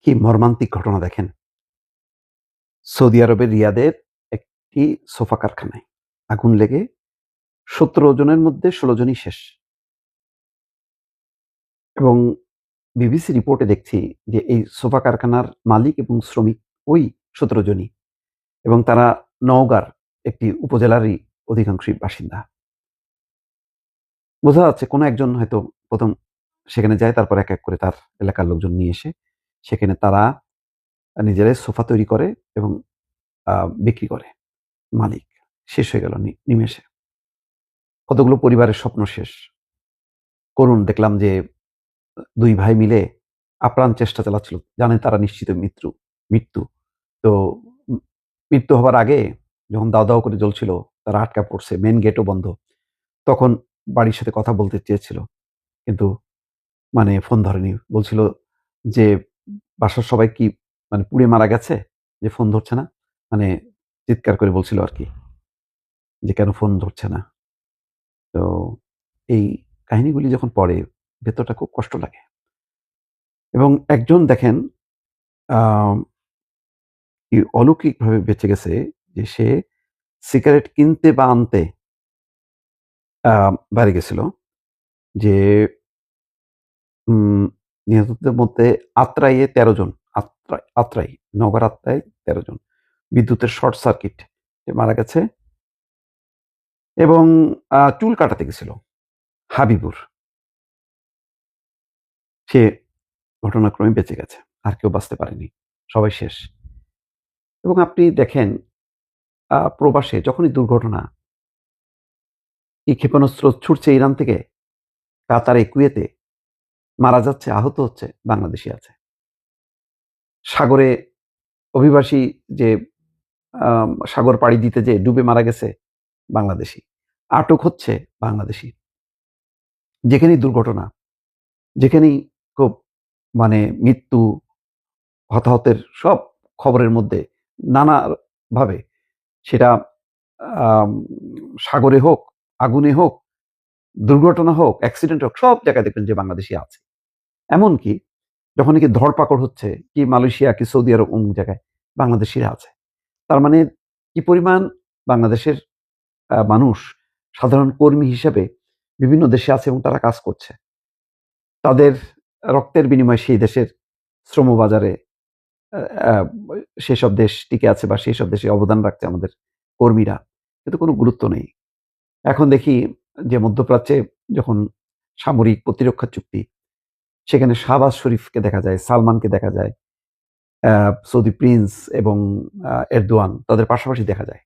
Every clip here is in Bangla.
কি মর্মান্তিক ঘটনা দেখেন। সৌদি আরবের রিয়াদের একটি সোফা কারখানায় আগুন লেগে ১৭ জনের মধ্যে ১৬ জনই শেষ। এবং বিবিসি রিপোর্টে দেখছি যে এই সোফা কারখানার মালিক এবং শ্রমিক ওই ১৭ জনই, এবং তারা নওগাঁর একটি উপজেলারই অধিকাংশই বাসিন্দা। বোঝা যাচ্ছে কোনো একজন হয়তো ১ম সেখানে যায়, তারপর এক, এক করে তার এলাকার লোকজন নিয়ে এসে সেখানে তারা নিজেরাই সোফা তৈরি করে এবং বিক্রি করে। মালিক শেষ হয়ে গেল নিমেষে। কতগুলো পরিবারের স্বপ্ন শেষ। করুণ দেখলাম যে ২ ভাই মিলে আপ্রাণ চেষ্টা চালাচ্ছিল। জানেন তারা নিশ্চিত মৃত্যু। তো মৃত্যু হবার আগে যখন দাউ, দাউ করে জ্বলছিল, তারা আটকা পড়ছে। মেইন গেটও বন্ধ। তখন বাড়ির সাথে কথা বলতে চেয়েছিল। কিন্তু মানে ফোন ধরেনি। বলছিল যে, "বাসার সবাই কি মানে পুড়ে মারা গেছে? যে ফোন ধরছে না?" মানে চিৎকার করে বলছিল আরকি যে, "কেন ফোন ধরছে না?" তো এই কাহিনীগুলি যখন পড়ে ভেতরটা খুব কষ্ট লাগে। এবং একজন দেখেন আম কি অলৌকিকভাবে বেঁচে গেছে, যে সে সিগারেট কিনতে বা আনতে বাইরে গেছিল। যে উম নিহতদের মধ্যে আত্রাইয়ে ১৩ জন। আত্রাই, নওগাঁর আত্রাই ১৩ জন। বিদ্যুতের শর্ট সার্কিট এ মারা গেছে। এবং চুল কাটাতে গেছিল হাবিবুর। সে ঘটনাক্রমে বেঁচে গেছে। আর কেউ বাঁচতে পারেনি। সবাই শেষ। এবং আপনি দেখেন প্রবাসে যখনই দুর্ঘটনা, এই ক্ষেপণাস্ত্র ছুটছে ইরান থেকে, কাতারে, কুয়েতে মারা যাচ্ছে, আহত হচ্ছে, বাংলাদেশী আছে। সাগরে অভিবাসী যে সাগর পাড়ি দিতে যেয়ে ডুবে মারা গেছে, বাংলাদেশী। আটক হচ্ছে, বাংলাদেশী। যেখানেই দুর্ঘটনা, যেখানেই খুব মানে মৃত্যু, হতাহতের সব খবরের মধ্যে নানাভাবে, সেটা আম সাগরে হোক, আগুনে হোক, দুর্ঘটনা হোক, অ্যাক্সিডেন্ট হোক, সব জায়গায় দেখবেন যে বাংলাদেশী আছে। এমনকি যখন নাকি ধরপাকড় হচ্ছে, কি মালয়েশিয়া, কি সৌদি আরব, অমুক জায়গায় বাংলাদেশীরা আছে। তার মানে কি পরিমাণ বাংলাদেশের মানুষ সাধারণ কর্মী হিসেবে বিভিন্ন দেশে আছে এবং তারা কাজ করছে। তাদের রক্তের বিনিময়ে সেই দেশের শ্রমবাজারে আ আ সেসব দেশ টিকে আছে বা সেসব দেশে অবদান রাখছে আমাদের কর্মীরা। কিন্তু কোনো গুরুত্ব নেই। এখন দেখি যে মধ্যপ্রাচ্যে যখন সামরিক প্রতিরক্ষা চুক্তি, সেখানে শাহবাজ শরীফকে দেখা যায়, সালমানকে দেখা যায়, সৌদি প্রিন্স এবং এরদোয়ান তাদের পাশাপাশি দেখা যায়।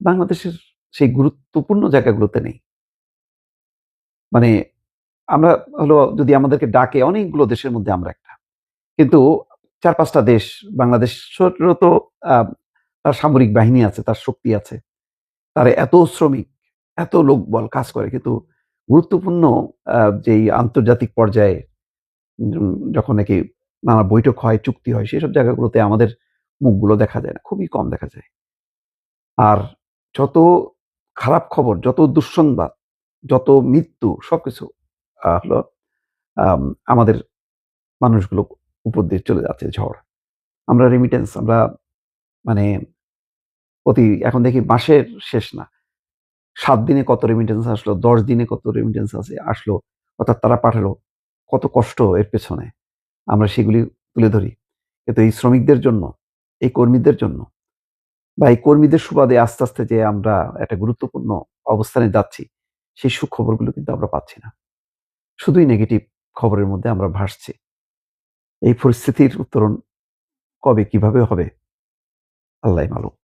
বাংলাদেশের সেই গুরুত্বপূর্ণ জায়গাগুলোতে নেই। মানে আমরা হলো যদি আমাদেরকে ডাকে, অনেকগুলো দেশের মধ্যে আমরা একটা। কিন্তু ৪-৫ টা দেশ, বাংলাদেশেরও তো আ তার সামরিক বাহিনী আছে, তার শক্তি আছে। তার এত শ্রমিক, এত লোকবল কাজ করে। কিন্তু গুরুত্বপূর্ণ যেই আন্তর্জাতিক পর্যায়ে যখন নাকি নানা বৈঠক হয়, চুক্তি হয়, সেসব জায়গাগুলোতে আমাদের মুখগুলো দেখা যায় না। খুবই কম দেখা যায়। আর যত খারাপ খবর, যত দুঃসংবাদ, যত মৃত্যু, সবকিছু হলো আম আমাদের মানুষগুলো উপর দিয়ে চলে যাচ্ছে ঝড়। আমরা রেমিটেন্স আমরা মানে এখন দেখি মাসের শেষ না। ৭ দিনে কত রেমিটেন্স আসলো, ১০ দিনে কত রেমিটেন্স আসলো, অর্থাৎ তারা পাঠালো। কত কষ্ট এর পেছনে। আমরা সেগুলি তুলে ধরি। কিন্তু এই শ্রমিকদের জন্য, এই কর্মীদের জন্য বা এই কর্মীদের সুবাদে আস্তে, আস্তে যে আমরা একটা গুরুত্বপূর্ণ অবস্থানে যাচ্ছি, সেই সুখবরগুলো কিন্তু আমরা পাচ্ছি না। শুধুই নেগেটিভ খবরের মধ্যে আমরা ভাসছি। এই পরিস্থিতির উত্তরণ কবে কিভাবে হবে, আল্লাহই মালুম।